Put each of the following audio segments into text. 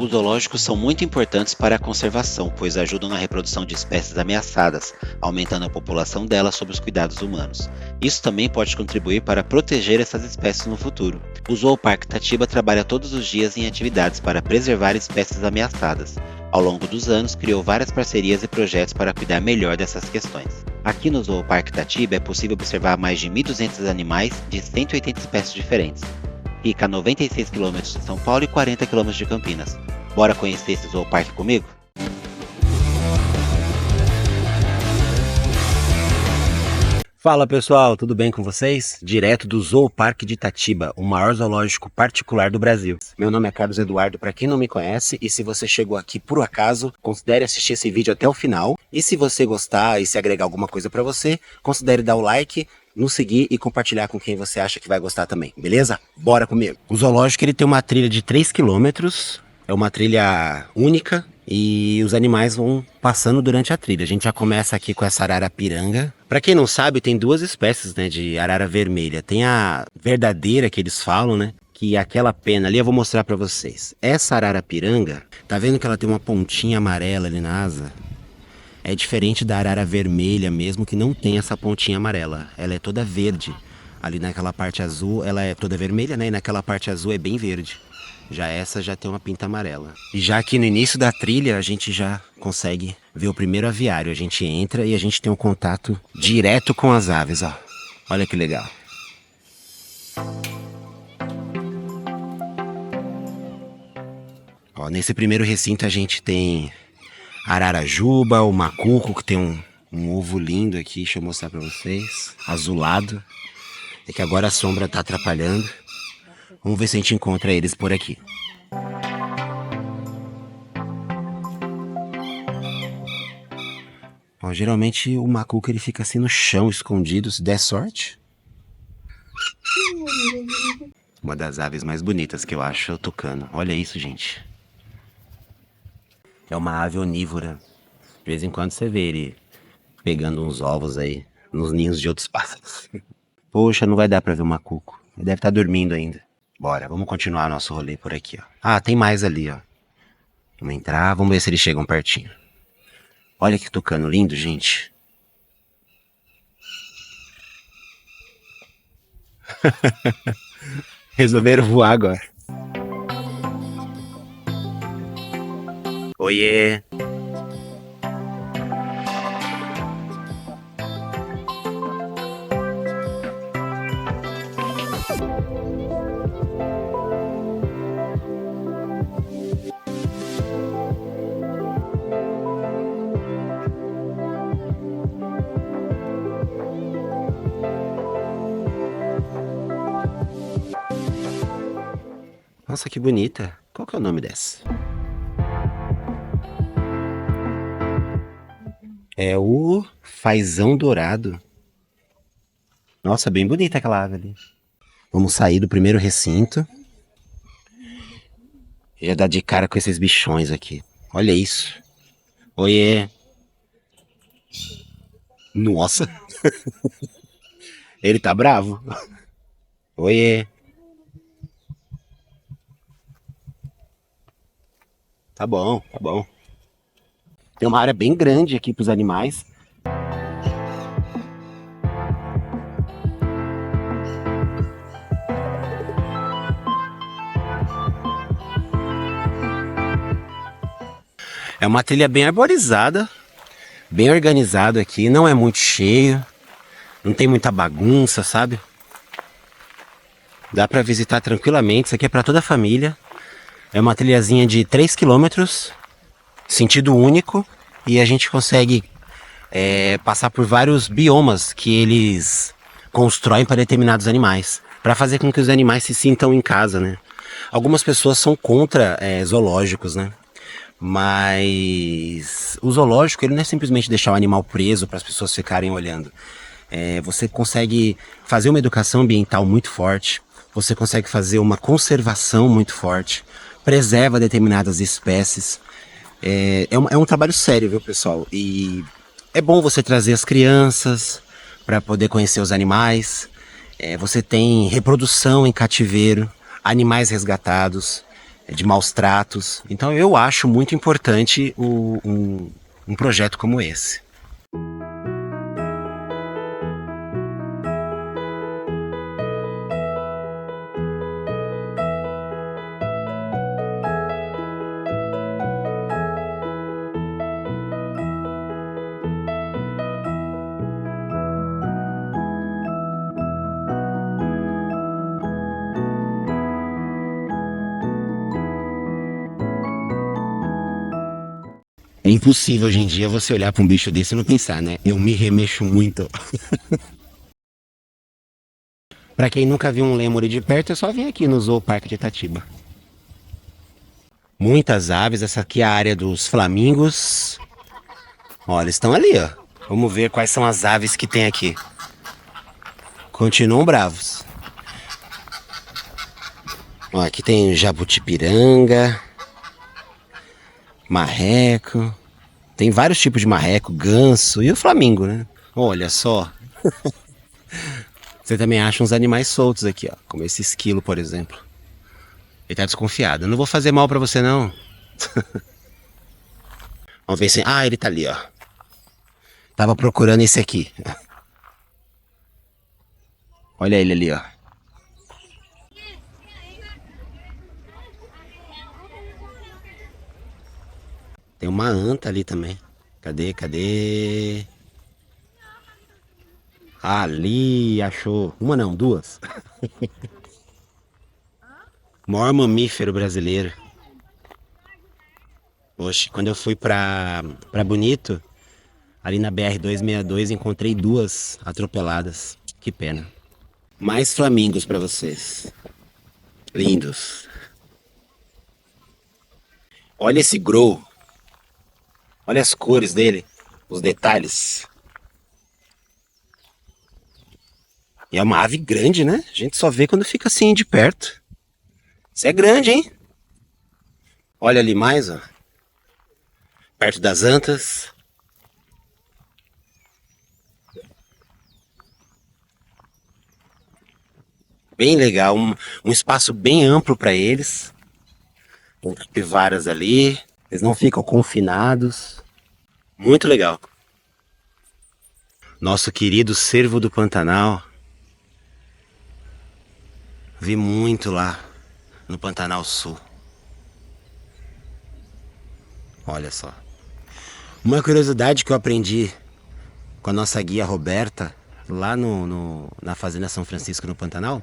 Os zoológicos são muito importantes para a conservação, pois ajudam na reprodução de espécies ameaçadas, aumentando a população delas sob os cuidados humanos. Isso também pode contribuir para proteger essas espécies no futuro. O Zooparque Itatiba trabalha todos os dias em atividades para preservar espécies ameaçadas. Ao longo dos anos, criou várias parcerias e projetos para cuidar melhor dessas questões. Aqui no Zooparque Itatiba é possível observar mais de 1.200 animais de 180 espécies diferentes. Fica a 96 km de São Paulo e 40 km de Campinas. Bora conhecer esse zooparque comigo? Fala pessoal, tudo bem com vocês? Direto do Zooparque de Itatiba, o maior zoológico particular do Brasil. Meu nome é Carlos Eduardo, para quem não me conhece, e se você chegou aqui por acaso, considere assistir esse vídeo até o final. E se você gostar e se agregar alguma coisa para você, considere dar o like, nos seguir e compartilhar com quem você acha que vai gostar também, beleza? Bora comigo! O zoológico ele tem uma trilha de 3 quilômetros, é uma trilha única e os animais vão passando durante a trilha. A gente já começa aqui com essa ararapiranga. Para quem não sabe, tem duas espécies, né, de arara vermelha. Tem a verdadeira que eles falam, né? Que aquela pena ali eu vou mostrar para vocês. Essa ararapiranga, tá vendo que ela tem uma pontinha amarela ali na asa? É diferente da arara vermelha mesmo, que não tem essa pontinha amarela. Ela é toda verde. Ali naquela parte azul, ela é toda vermelha, né? E naquela parte azul é bem verde. Já essa já tem uma pinta amarela. E já aqui no início da trilha, a gente já consegue ver o primeiro aviário. A gente entra e a gente tem um contato direto com as aves, ó. Olha que legal. Ó, nesse primeiro recinto a gente tem ararajuba, o macuco, que tem um ovo lindo aqui, deixa eu mostrar pra vocês, azulado. É que agora a sombra tá atrapalhando. Vamos ver se a gente encontra eles por aqui. Ó, geralmente o macuco ele fica assim no chão, escondido, se der sorte. Uma das aves mais bonitas que eu acho é o tucano. Olha isso, gente. É uma ave onívora. De vez em quando você vê ele pegando uns ovos aí nos ninhos de outros pássaros. Poxa, não vai dar pra ver o macuco. Ele deve estar dormindo ainda. Bora, vamos continuar nosso rolê por aqui, ó. Ah, tem mais ali, ó. Vamos entrar, vamos ver se eles chegam pertinho. Olha que tucano lindo, gente. Resolveram voar agora. Oiê! Nossa, que bonita. Qual que é o nome dessa? É o fazão dourado. Nossa, bem bonita aquela ave ali. Vamos sair do primeiro recinto. E já dá de cara com esses bichões aqui. Olha isso. Oiê. Nossa. Ele tá bravo. Oiê. Tá bom, tá bom. Tem uma área bem grande aqui para os animais. É uma trilha bem arborizada, bem organizado aqui, não é muito cheio, não tem muita bagunça, sabe? Dá para visitar tranquilamente, isso aqui é para toda a família. É uma trilhazinha de 3 quilômetros, sentido único, e a gente consegue passar por vários biomas que eles constroem para determinados animais, para fazer com que os animais se sintam em casa, né? Algumas pessoas são contra zoológicos, né? Mas o zoológico ele não é simplesmente deixar o animal preso para as pessoas ficarem olhando. Você consegue fazer uma educação ambiental muito forte, você consegue fazer uma conservação muito forte, preserva determinadas espécies. É um trabalho sério, viu, pessoal? E é bom você trazer as crianças para poder conhecer os animais. Você tem reprodução em cativeiro, animais resgatados. de maus tratos. Então eu acho muito importante um projeto como esse. É impossível hoje em dia você olhar para um bicho desse e não pensar, né? Eu me remexo muito. Para quem nunca viu um lêmure de perto, é só vir aqui no Zooparque de Itatiba. Muitas aves, essa aqui é a área dos flamingos. Olha, eles estão ali, ó. Vamos ver quais são as aves que tem aqui. Continuam bravos. Ó, aqui tem jabutipiranga, marreco. Tem vários tipos de marreco, ganso e o flamingo, né? Olha só. Você também acha uns animais soltos aqui, ó. Como esse esquilo, por exemplo. Ele tá desconfiado. Eu não vou fazer mal pra você, não. Vamos ver se... Ah, ele tá ali, ó. Tava procurando esse aqui. Olha ele ali, ó. Tem uma anta ali também. Cadê? Ali, achou. Uma não, duas. Maior mamífero brasileiro. Oxe, quando eu fui pra Bonito, ali na BR-262, encontrei duas atropeladas. Que pena. Mais flamingos pra vocês. Lindos. Olha esse grow. Olha as cores dele. Os detalhes. E é uma ave grande, né? A gente só vê quando fica assim de perto. Isso é grande, hein? Olha ali mais, ó. Perto das antas. Bem legal. Um espaço bem amplo para eles. Tem capivaras ali. Eles não ficam confinados. Muito legal. Nosso querido cervo do Pantanal. Vi muito lá no Pantanal Sul. Olha só. Uma curiosidade que eu aprendi com a nossa guia Roberta, lá na Fazenda São Francisco, no Pantanal.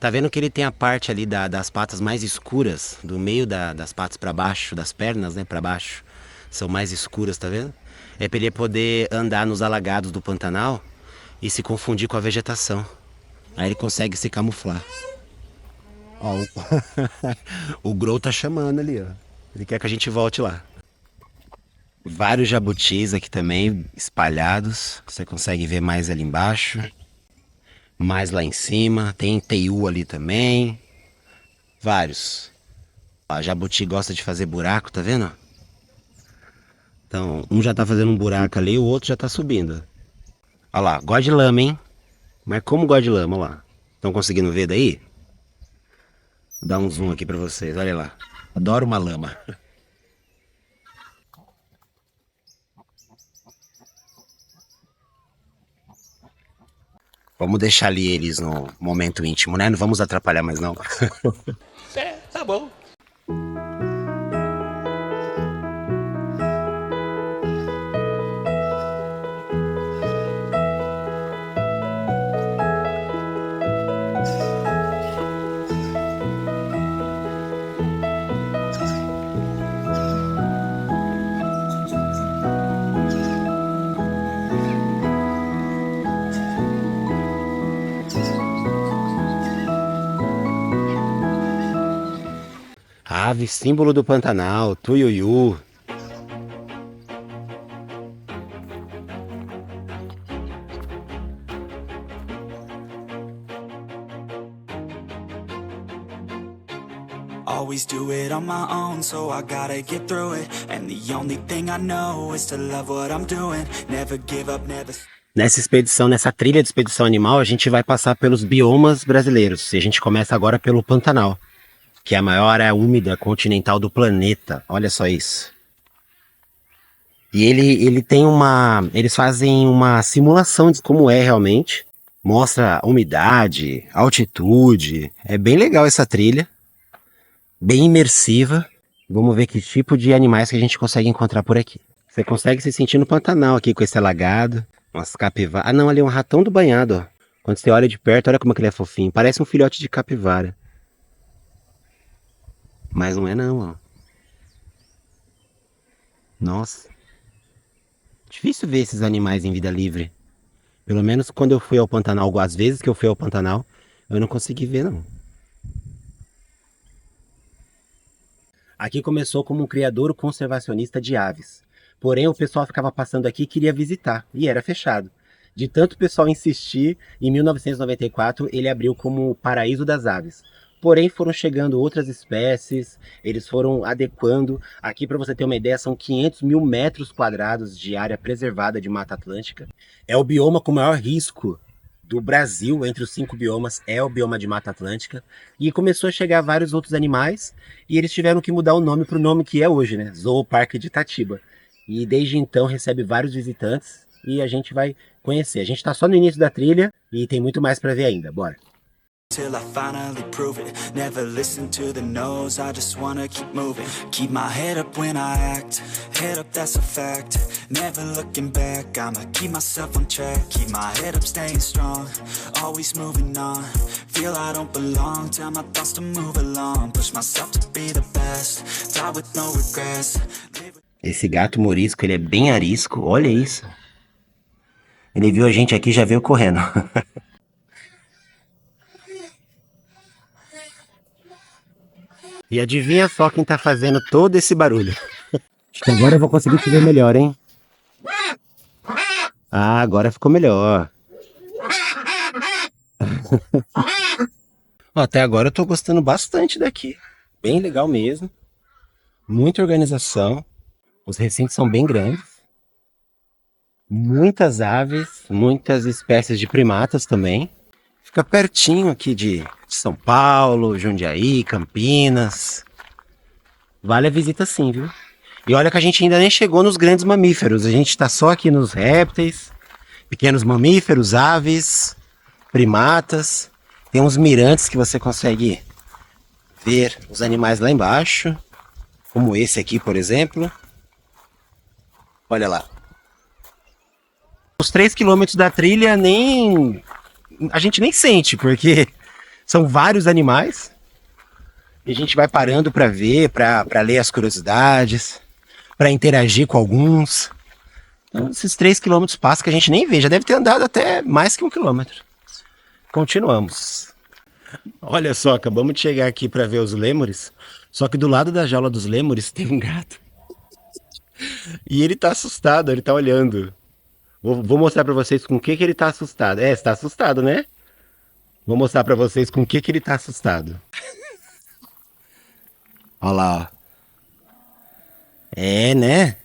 Tá vendo que ele tem a parte ali das patas mais escuras, do meio das patas para baixo, das pernas, né, para baixo, são mais escuras, tá vendo? É para ele poder andar nos alagados do Pantanal e se confundir com a vegetação. Aí ele consegue se camuflar. Ó, o Grow tá chamando ali, ó. Ele quer que a gente volte lá. Vários jabutis aqui também, espalhados. Você consegue ver mais ali embaixo. Mais lá em cima. Tem teiu ali também. Vários. Ó, jabuti gosta de fazer buraco, tá vendo? Então, um já tá fazendo um buraco ali, o outro já tá subindo. Olha lá, gosta de lama, hein? Mas como gosta de lama, olha lá. Estão conseguindo ver daí? Vou dar um zoom aqui pra vocês, olha lá. Adoro uma lama. Vamos deixar ali eles no momento íntimo, né? Não vamos atrapalhar mais não. É, tá bom. Ave, símbolo do Pantanal, tuiuiu. Always do it on my own, so I gotta get through it. And the only thing I know is to love what I'm doing. Never give up, never... Nessa expedição, nessa trilha de expedição animal, a gente vai passar pelos biomas brasileiros. E a gente começa agora pelo Pantanal. que é a maior área úmida continental do planeta. Olha só isso. E ele tem eles fazem uma simulação de como é realmente. Mostra umidade, altitude. É bem legal essa trilha. Bem imersiva. Vamos ver que tipo de animais que a gente consegue encontrar por aqui. Você consegue se sentir no Pantanal aqui com esse alagado. Umas capivaras. Ah não, ali é um ratão do banhado, ó. Quando você olha de perto, olha como é que ele é fofinho. Parece um filhote de capivara. Mas não é não, ó. Nossa. Difícil ver esses animais em vida livre. Pelo menos quando eu fui ao Pantanal, às vezes que eu fui ao Pantanal, eu não consegui ver não. Aqui começou como um criador conservacionista de aves. Porém, o pessoal ficava passando aqui e queria visitar, e era fechado. De tanto o pessoal insistir, em 1994 ele abriu como o Paraíso das Aves. Porém, foram chegando outras espécies, eles foram adequando. Aqui, para você ter uma ideia, são 500 mil metros quadrados de área preservada de Mata Atlântica. É o bioma com maior risco do Brasil, entre os 5 biomas, é o bioma de Mata Atlântica. E começou a chegar vários outros animais, e eles tiveram que mudar o nome para o nome que é hoje, né? Zooparque de Itatiba. E desde então recebe vários visitantes, e a gente vai conhecer. A gente está só no início da trilha, e tem muito mais para ver ainda. Bora! Till I finally prove it. Never listen to the no's, I just wanna keep moving. Keep my head up when I act, head up, that's a fact. Never looking back, I'ma keep myself on track. Keep my head up, staying strong, always moving on. Feel I don't belong, tell my thoughts to move along. Push myself to be the best, die with no regrets. Esse gato morisco, ele é bem arisco, olha isso. Ele viu a gente aqui e já veio correndo. E adivinha só quem tá fazendo todo esse barulho. Acho que agora eu vou conseguir te ver melhor, hein? Ah, agora ficou melhor. Ó, até agora eu tô gostando bastante daqui. Bem legal mesmo. Muita organização. Os recintos são bem grandes. Muitas aves, muitas espécies de primatas também. Fica pertinho aqui de São Paulo, Jundiaí, Campinas. Vale a visita sim, viu? E olha que a gente ainda nem chegou nos grandes mamíferos. A gente tá só aqui nos répteis, pequenos mamíferos, aves, primatas. Tem uns mirantes que você consegue ver os animais lá embaixo. Como esse aqui, por exemplo. Olha lá. Os 3 quilômetros da trilha a gente nem sente, porque são vários animais. E a gente vai parando para ver, para ler as curiosidades, para interagir com alguns. Então, esses 3 quilômetros passam que a gente nem vê. Já deve ter andado até mais que 1 quilômetro. Continuamos. Olha só, acabamos de chegar aqui para ver os lêmures. Só que do lado da jaula dos lêmures tem um gato. E ele tá assustado, ele tá olhando. Vou mostrar pra vocês com o que ele tá assustado. É, você tá assustado, né? Vou mostrar pra vocês com o que ele tá assustado. Olha lá, ó. É, né?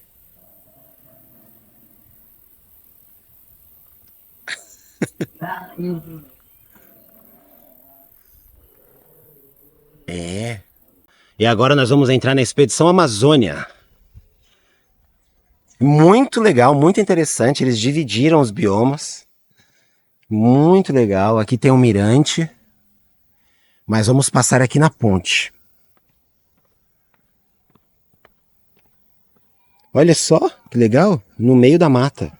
É. E agora nós vamos entrar na Expedição Amazônia. Muito legal, muito interessante. Eles dividiram os biomas. Muito legal. Aqui tem um mirante. Mas vamos passar aqui na ponte. Olha só, que legal. No meio da mata.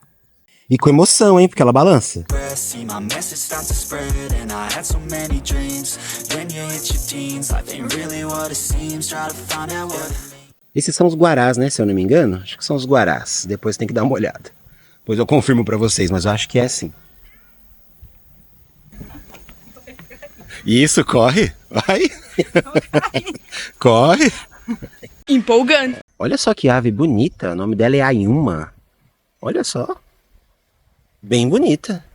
E com emoção, hein? Porque ela balança. See my message start to spread and I had so many dreams. Then you hit your teens, life ain't really what it seems. Try to find out what. Esses são os guarás, né? Se eu não me engano. Acho que são os guarás. Depois tem que dar uma olhada. Depois eu confirmo pra vocês, mas eu acho que é assim. Isso, corre. Vai. Corre. Empolgante. Olha só que ave bonita. O nome dela é Ayuma. Olha só. Bem bonita.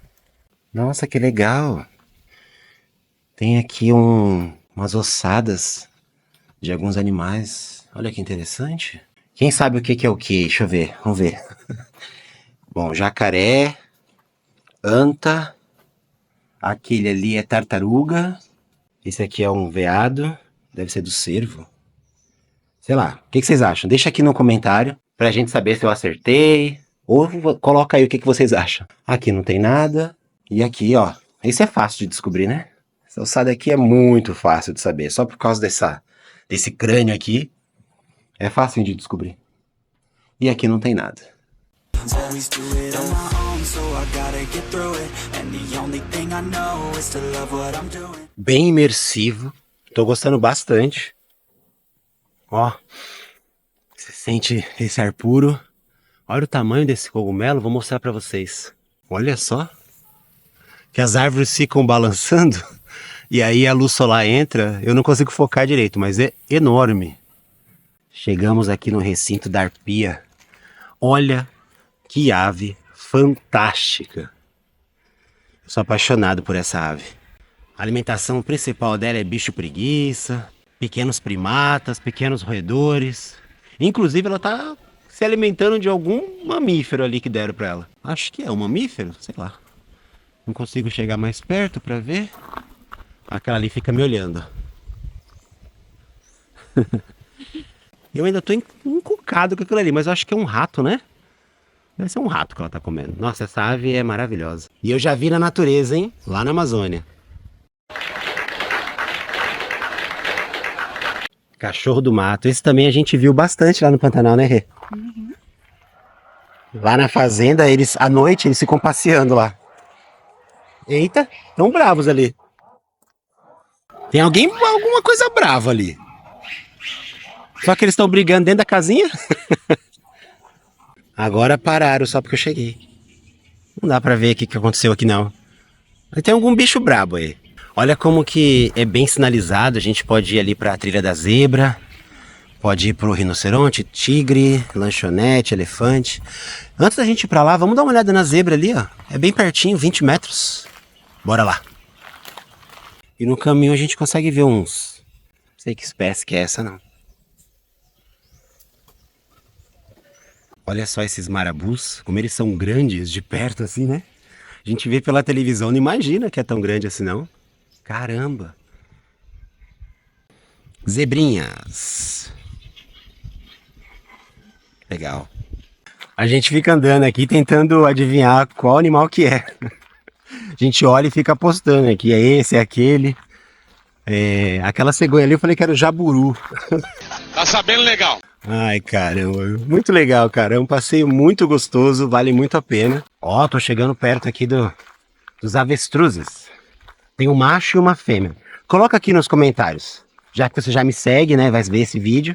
Nossa, que legal. Tem aqui umas ossadas de alguns animais. Olha que interessante. Quem sabe o que é o que? Deixa eu ver. Vamos ver. Bom, jacaré, anta. Aquele ali é tartaruga. Esse aqui é um veado. Deve ser do cervo. Sei lá, o que vocês acham? Deixa aqui no comentário pra gente saber se eu acertei. Ou coloca aí o que vocês acham. Aqui não tem nada. E aqui, ó. Isso é fácil de descobrir, né? Essa ossada aqui é muito fácil de saber. Só por causa desse crânio aqui. É fácil de descobrir. E aqui não tem nada. Always do it on my own, so I gotta get through it. And the only thing I know is to love what I'm doing. Bem imersivo. Tô gostando bastante. Ó. Você sente esse ar puro. Olha o tamanho desse cogumelo. Vou mostrar pra vocês. Olha só. Que as árvores ficam balançando. E aí a luz solar entra. Eu não consigo focar direito, mas é enorme. Chegamos aqui no recinto da arpia. Olha que ave fantástica. Eu sou apaixonado por essa ave. A alimentação principal dela é bicho preguiça, pequenos primatas, pequenos roedores. Inclusive ela tá se alimentando de algum mamífero ali que deram pra ela. Acho que é um mamífero, sei lá. Não consigo chegar mais perto pra ver. Aquela ali fica me olhando. Eu ainda tô encucado com aquilo ali, mas eu acho que é um rato, né? Deve ser um rato que ela tá comendo. Nossa, essa ave é maravilhosa. E eu já vi na natureza, hein? Lá na Amazônia. Cachorro do mato. Esse também a gente viu bastante lá no Pantanal, né, Rê? Uhum. Lá na fazenda, eles à noite, eles ficam passeando lá. Eita, tão bravos ali. Tem alguma coisa brava ali. Só que eles estão brigando dentro da casinha. Agora pararam só porque eu cheguei. Não dá pra ver o que aconteceu aqui não. Mas tem algum bicho brabo aí. Olha como que é bem sinalizado. A gente pode ir ali pra trilha da zebra. Pode ir pro rinoceronte, tigre, lanchonete, elefante. Antes da gente ir pra lá, vamos dar uma olhada na zebra ali, ó. É bem pertinho, 20 metros. Bora lá. E no caminho a gente consegue ver uns... Não sei que espécie que é essa não. Olha só esses marabus, como eles são grandes de perto assim, né? A gente vê pela televisão, não imagina que é tão grande assim não. Caramba! Zebrinhas. Legal. A gente fica andando aqui tentando adivinhar qual animal que é. A gente olha e fica apostando aqui, é esse, é aquele. Aquela cegonha ali eu falei que era o jaburu. Tá sabendo legal. Ai, caramba, muito legal, cara. É um passeio muito gostoso, vale muito a pena. Ó, tô chegando perto aqui dos avestruzes. Tem um macho e uma fêmea. Coloca aqui nos comentários, já que você já me segue, né, vai ver esse vídeo.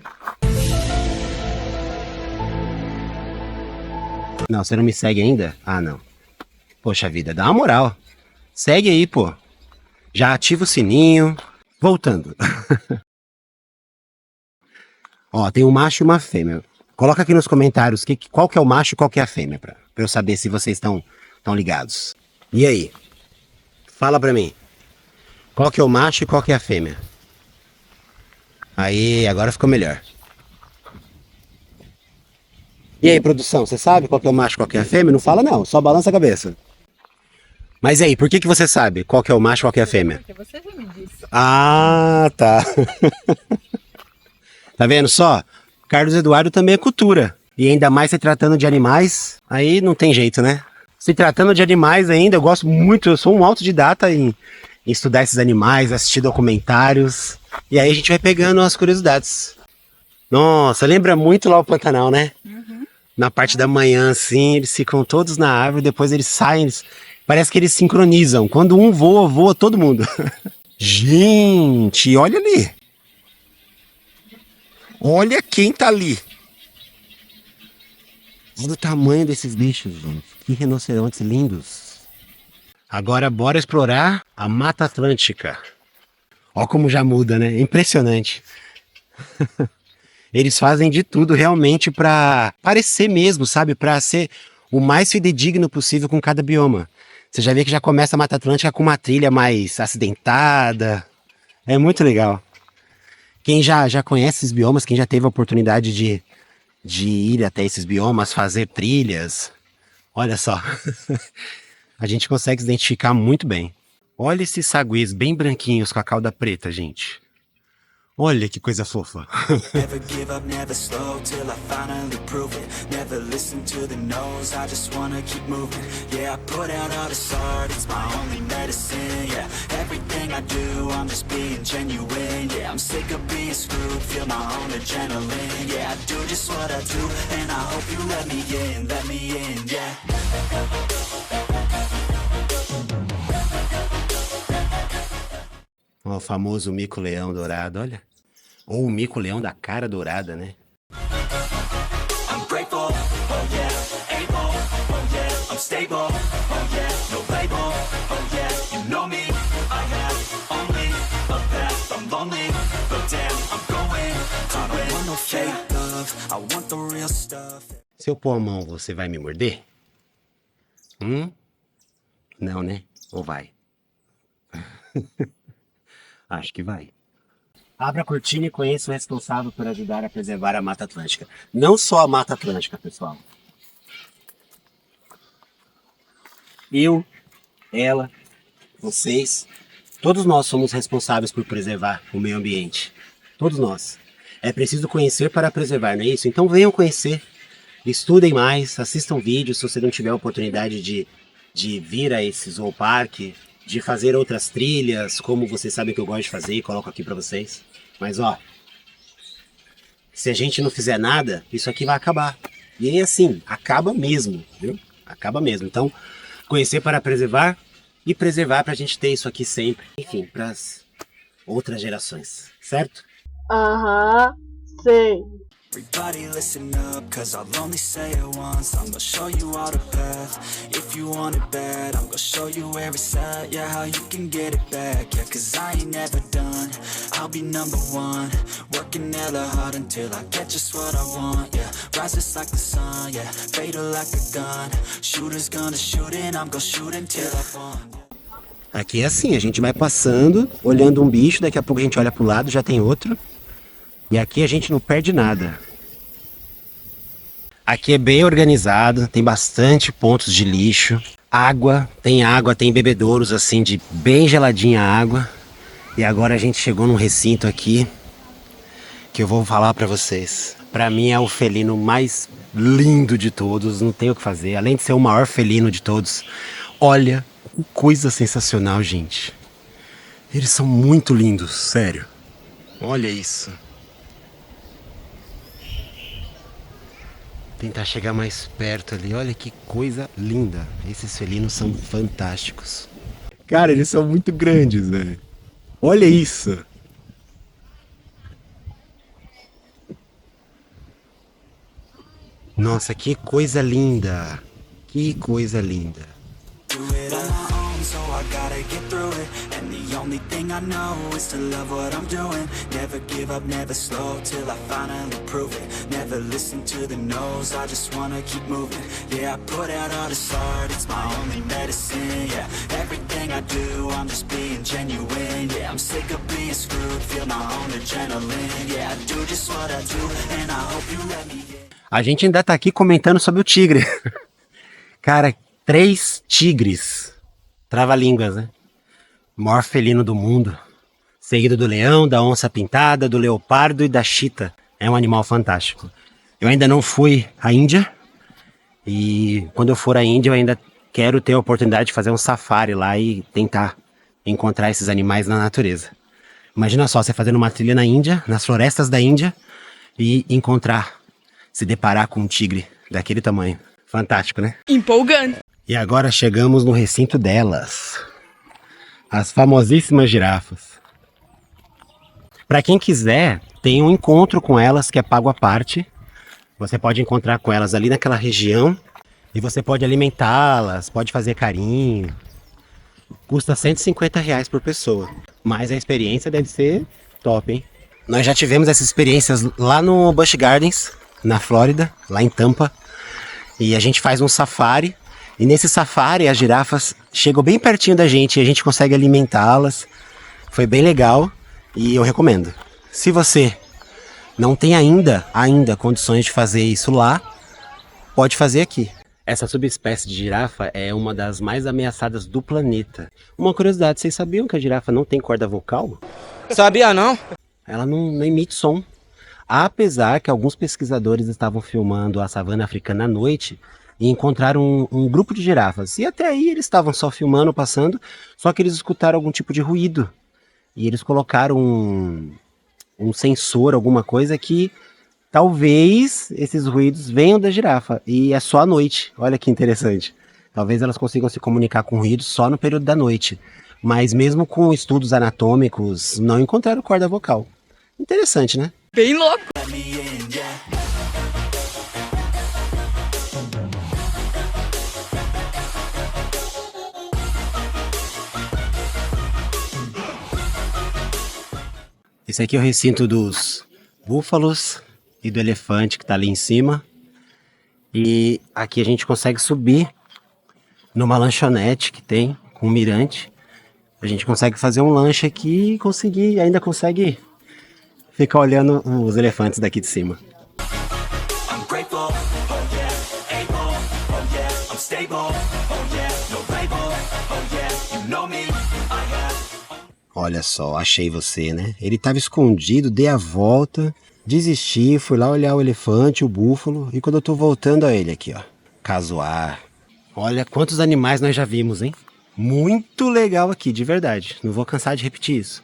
Não, você não me segue ainda? Ah, não. Poxa vida, dá uma moral. Segue aí, pô. Já ativa o sininho. Voltando. Ó, tem um macho e uma fêmea. Coloca aqui nos comentários qual que é o macho e qual que é a fêmea, pra eu saber se vocês estão ligados. E aí? Fala pra mim. Qual que é o macho e qual que é a fêmea? Aí, agora ficou melhor. E aí, produção, você sabe qual que é o macho e qual que é a fêmea? Não fala não, só balança a cabeça. Mas aí, por que você sabe qual que é o macho e qual que é a fêmea? Porque você já me disse. Ah, tá. Tá vendo só? Carlos Eduardo também é cultura. E ainda mais se tratando de animais, aí não tem jeito, né? Se tratando de animais ainda, eu gosto muito, eu sou um autodidata em estudar esses animais, assistir documentários. E aí a gente vai pegando as curiosidades. Nossa, lembra muito lá o Pantanal, né? Uhum. Na parte da manhã, assim, eles ficam todos na árvore, depois eles saem, parece que eles sincronizam. Quando um voa, voa todo mundo. Gente, olha ali. Olha quem tá ali. Olha o tamanho desses bichos, gente. Que rinocerontes lindos. Agora bora explorar a Mata Atlântica. Olha como já muda, né? Impressionante. Eles fazem de tudo realmente pra parecer mesmo, sabe? Pra ser o mais fidedigno possível com cada bioma. Você já vê que já começa a Mata Atlântica com uma trilha mais acidentada. É muito legal. Quem já conhece esses biomas, quem já teve a oportunidade de ir até esses biomas, fazer trilhas, olha só, a gente consegue se identificar muito bem. Olha esses saguis bem branquinhos com a cauda preta, gente. Olha que coisa fofa. Never give up, never slow till I finally prove it. Never listen to the no's, I just wanna keep moving. Yeah, I put out all this art, it's my only medicine. Yeah, everything I do, I'm just being genuine. Yeah, I'm sick of being screwed, feel my own adrenaline. Yeah, I do just what I do, and I hope you let me in, yeah. O famoso mico-leão dourado, olha. Ou o mico-leão da cara dourada, né? I'm grateful, oh yeah, able, oh yeah, I'm stable, oh yeah, no label, oh yeah, you know me, I have only a path, I'm lonely, but damn, I'm going to win. I don't want no fake love, I want the real stuff. Se eu pôr a mão, você vai me morder? Não, né? Ou vai? Acho que vai. Abra a cortina e conheça o responsável por ajudar a preservar a Mata Atlântica. Não só a Mata Atlântica, pessoal. Eu, ela, vocês, todos nós somos responsáveis por preservar o meio ambiente. Todos nós. É preciso conhecer para preservar, não é isso? Então venham conhecer, estudem mais, assistam vídeos, se você não tiver a oportunidade de vir a esse zooparque, de fazer outras trilhas, como vocês sabem que eu gosto de fazer, coloco aqui para vocês. Mas ó, se a gente não fizer nada, isso aqui vai acabar. E aí assim, acaba mesmo, viu? Acaba mesmo. Então, conhecer para preservar e preservar para a gente ter isso aqui sempre. Enfim, para as outras gerações, certo? Aham, sei. Everybody listen up, cause I'll only say it once. I'm gonna show you all the path. If you want it bad, I'm gonna show you where it's at. Yeah, how you can get it back. Yeah, cause I ain't never done. I'll be number one. Working hella hard until I get just what I want. Yeah, rises like the sun. Yeah, fatal like a gun. Shooter's gonna shoot and I'm gonna shoot until I fall. Aqui é assim, a gente vai passando, olhando um bicho, daqui a pouco a gente olha pro lado, já tem outro. E aqui a gente não perde nada. Aqui é bem organizado, tem bastante pontos de lixo. Água, tem bebedouros assim de bem geladinha a água. E agora a gente chegou num recinto aqui que eu vou falar pra vocês. Pra mim é o felino mais lindo de todos, não tem o que fazer. Além de ser o maior felino de todos, olha que coisa sensacional, gente. Eles são muito lindos, sério. Olha isso. Tentar chegar mais perto ali. Olha que coisa linda. Esses felinos são fantásticos. Cara, eles são muito grandes, velho. Olha isso. Nossa, que coisa linda. Que coisa linda. Do it on my own, so I gotta get through it. And the only thing I know is to love what I'm doing. Never give up, never slow till I finally prove it. Never listen to the no's, I just wanna keep moving. Yeah, I put out all this art, it's my only medicine. Yeah, everything I do, I'm just being genuine. Yeah, I'm sick of being screwed, feel my own adrenaline. Yeah, I do just what I do, and I hope you let me in. A gente ainda tá aqui comentando sobre o tigre. Cara, 3 tigres. Trava-línguas, né? O maior felino do mundo. Seguido do leão, da onça pintada, do leopardo e da chita. É um animal fantástico. Eu ainda não fui à Índia. E quando eu for à Índia, eu ainda quero ter a oportunidade de fazer um safari lá e tentar encontrar esses animais na natureza. Imagina só, você fazendo uma trilha na Índia, nas florestas da Índia, e se deparar com um tigre daquele tamanho. Fantástico, né? Empolgante. E agora chegamos no recinto delas. As famosíssimas girafas. Para quem quiser, tem um encontro com elas que é pago à parte. Você pode encontrar com elas ali naquela região. E você pode alimentá-las, pode fazer carinho. Custa R$150 por pessoa. Mas a experiência deve ser top, hein? Nós já tivemos essas experiências lá no Busch Gardens, na Flórida, lá em Tampa. E a gente faz um safari. E nesse safari as girafas chegam bem pertinho da gente e a gente consegue alimentá-las. Foi bem legal e eu recomendo. Se você não tem ainda condições de fazer isso lá, pode fazer aqui. Essa subespécie de girafa é uma das mais ameaçadas do planeta. Uma curiosidade, vocês sabiam que a girafa não tem corda vocal? Sabia não? ela não emite som. Apesar que alguns pesquisadores estavam filmando a savana africana à noite e encontraram um grupo de girafas. E até aí eles estavam só filmando, passando, só que eles escutaram algum tipo de ruído. E eles colocaram um sensor, alguma coisa que talvez esses ruídos venham da girafa. E é só à noite. Olha que interessante. Talvez elas consigam se comunicar com ruídos só no período da noite. Mas mesmo com estudos anatômicos, não encontraram corda vocal. Interessante, né? Bem louco. Esse aqui é o recinto dos búfalos e do elefante que está ali em cima. E aqui a gente consegue subir numa lanchonete que tem com um mirante. A gente consegue fazer um lanche aqui e ainda consegue ficar olhando os elefantes daqui de cima. Olha só, achei você, né? Ele estava escondido, dei a volta, desisti, fui lá olhar o elefante, o búfalo, e quando eu tô voltando a ele aqui, ó, casuar. Olha quantos animais nós já vimos, hein? Muito legal aqui, de verdade. Não vou cansar de repetir isso.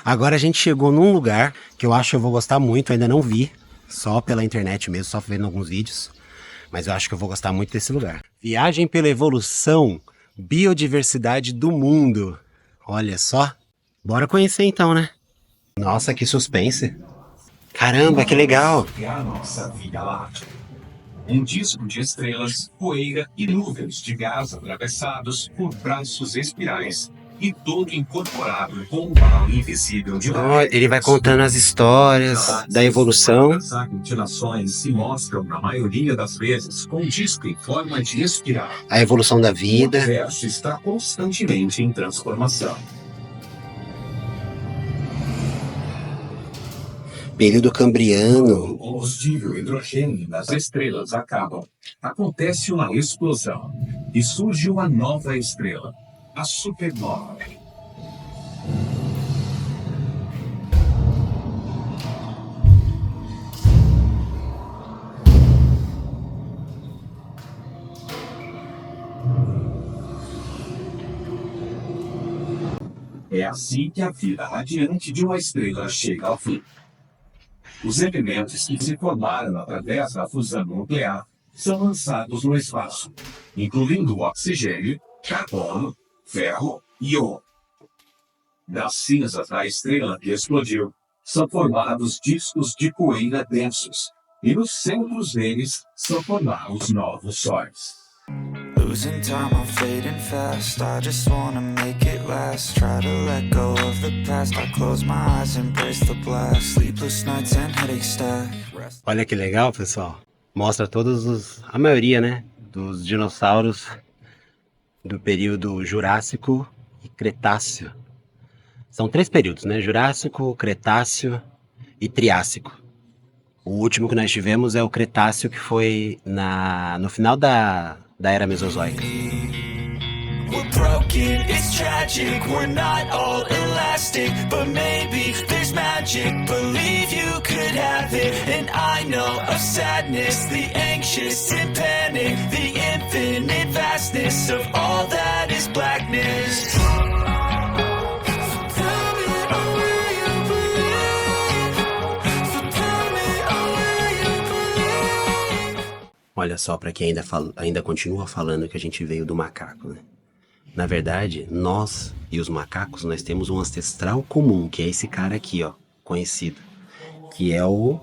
Agora a gente chegou num lugar que eu acho que eu vou gostar muito, ainda não vi, só pela internet mesmo, só vendo alguns vídeos. Mas eu acho que eu vou gostar muito desse lugar. Viagem pela evolução, biodiversidade do mundo. Olha só. Bora conhecer então, né? Nossa, que suspense. Caramba, que legal. É a nossa Via Láctea. Um disco de estrelas, poeira e nuvens de gás atravessados por braços espirais e todo incorporado com um balão invisível de luz. Ele vai contando as histórias da evolução. As aglutinações se mostram, na maioria das vezes, com disco em forma de espiral. A evolução da O vida. universo está constantemente em transformação. Período cambriano. O combustível hidrogênio das estrelas acabam. Acontece uma explosão e surge uma nova estrela, a supernova. É assim que a vida radiante de uma estrela chega ao fim. Os elementos que se formaram através da fusão nuclear são lançados no espaço, incluindo oxigênio, carbono, ferro e ouro. Das cinzas da estrela que explodiu, são formados discos de poeira densos, e nos centros deles são formados novos sóis. Losing time, I'm fading fast. I just wanna make it last. Try to let go of the past. I close my eyes, embrace the blast. Sleepless nights and headaches stack. Olha que legal, pessoal. Mostra a maioria, né, dos dinossauros do período Jurássico e Cretáceo. São 3 períodos, né? Jurássico, Cretáceo e Triássico. O último que nós tivemos é o Cretáceo, que foi no final da Era Mesozoica. We're broken, it's tragic, we're not all elastic, but maybe there's magic, believe you could have it, and I know of sadness, the anxious and panic, the infinite vastness of all that is blackness. Olha só, para quem ainda continua falando que a gente veio do macaco, né? Na verdade, nós e os macacos, nós temos um ancestral comum, que é esse cara aqui, ó, conhecido, que é o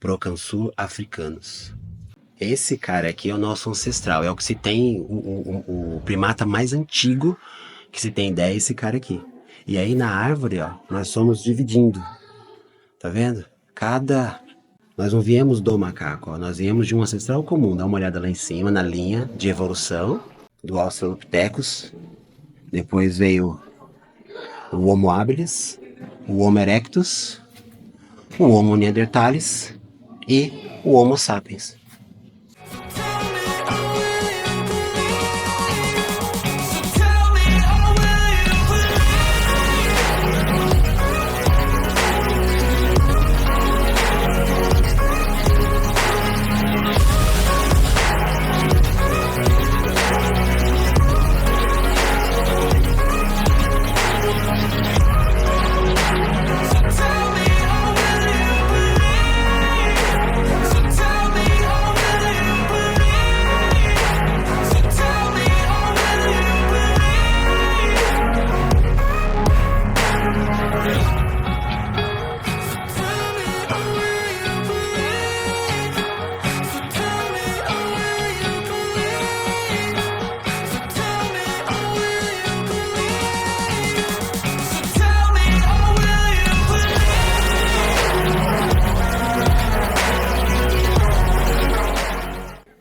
Proconsul africanus. Esse cara aqui é o nosso ancestral, é o que se tem, o primata mais antigo que se tem ideia é esse cara aqui. E aí na árvore, ó, nós somos dividindo, tá vendo? Nós não viemos do macaco, ó, nós viemos de um ancestral comum. Dá uma olhada lá em cima, na linha de evolução do Australopithecus. Depois veio o Homo habilis, o Homo erectus, o Homo neanderthalis e o Homo sapiens.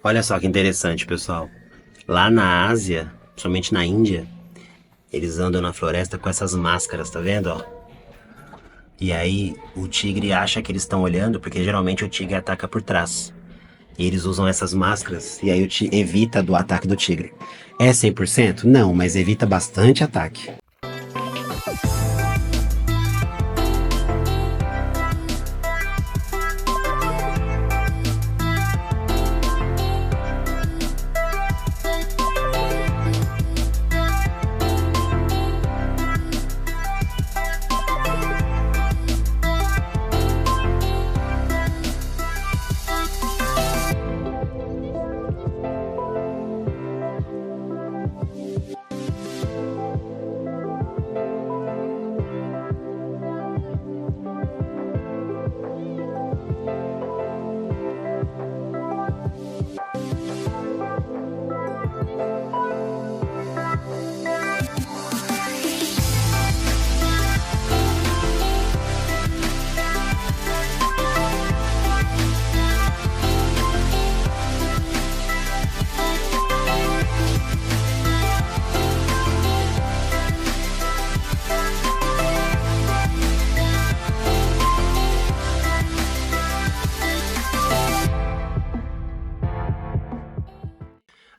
Olha só que interessante, pessoal. Lá na Ásia, somente na Índia, eles andam na floresta com essas máscaras, tá vendo, ó? E aí o tigre acha que eles estão olhando, porque geralmente o tigre ataca por trás. E eles usam essas máscaras e aí evita do ataque do tigre. É 100%? Não, mas evita bastante ataque.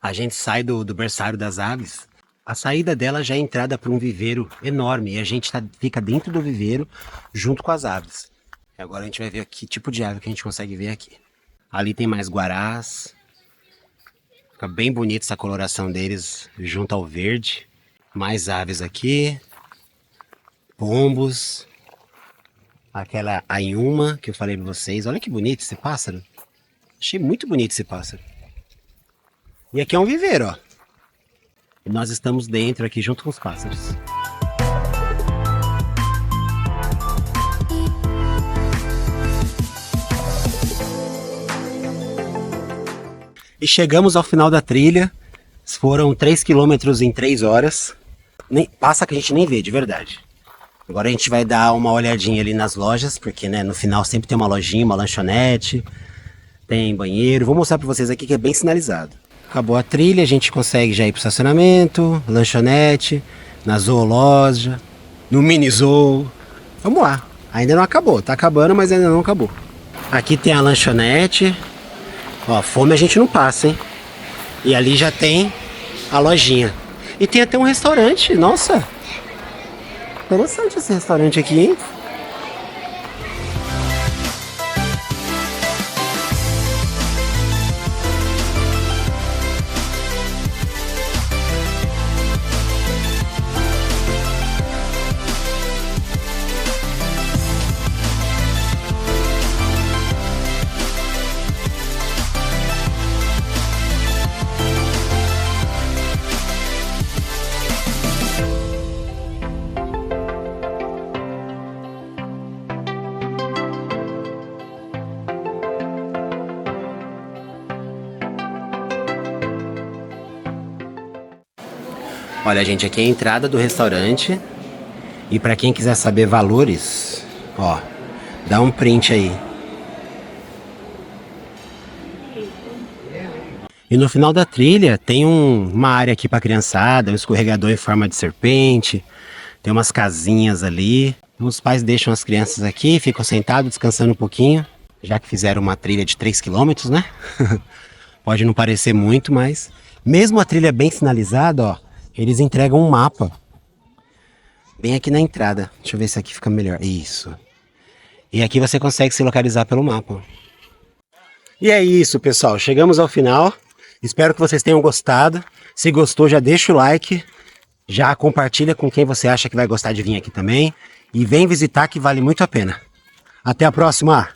A gente sai do berçário das aves, a saída dela já é entrada para um viveiro enorme e a gente fica dentro do viveiro junto com as aves. E agora a gente vai ver que tipo de ave que a gente consegue ver aqui. Ali tem mais guarás, fica bem bonita essa coloração deles junto ao verde. Mais aves aqui, pombos, aquela anhuma que eu falei para vocês. Olha que bonito esse pássaro, achei muito bonito esse pássaro. E aqui é um viveiro, ó. E nós estamos dentro aqui junto com os pássaros. E chegamos ao final da trilha. Foram 3 quilômetros em 3 horas. Passa que a gente nem vê, de verdade. Agora a gente vai dar uma olhadinha ali nas lojas, porque né, no final sempre tem uma lojinha, uma lanchonete, tem banheiro. Vou mostrar para vocês aqui que é bem sinalizado. Acabou a trilha, a gente consegue já ir pro estacionamento, lanchonete, na zoologia, no mini zoo. Vamos lá, ainda não acabou, tá acabando, mas ainda não acabou. Aqui tem a lanchonete, ó, fome a gente não passa, hein? E ali já tem a lojinha. E tem até um restaurante, nossa! Interessante esse restaurante aqui, hein? Olha, gente, aqui é a entrada do restaurante. E para quem quiser saber valores, ó, dá um print aí. E no final da trilha tem uma área aqui para criançada, um escorregador em forma de serpente. Tem umas casinhas ali. Os pais deixam as crianças aqui, ficam sentados, descansando um pouquinho. Já que fizeram uma trilha de 3 km, né? Pode não parecer muito, mas mesmo a trilha bem sinalizada, ó, eles entregam um mapa bem aqui na entrada. Deixa eu ver se aqui fica melhor. Isso. E aqui você consegue se localizar pelo mapa. E é isso, pessoal. Chegamos ao final. Espero que vocês tenham gostado. Se gostou, já deixa o like. Já compartilha com quem você acha que vai gostar de vir aqui também. E vem visitar que vale muito a pena. Até a próxima!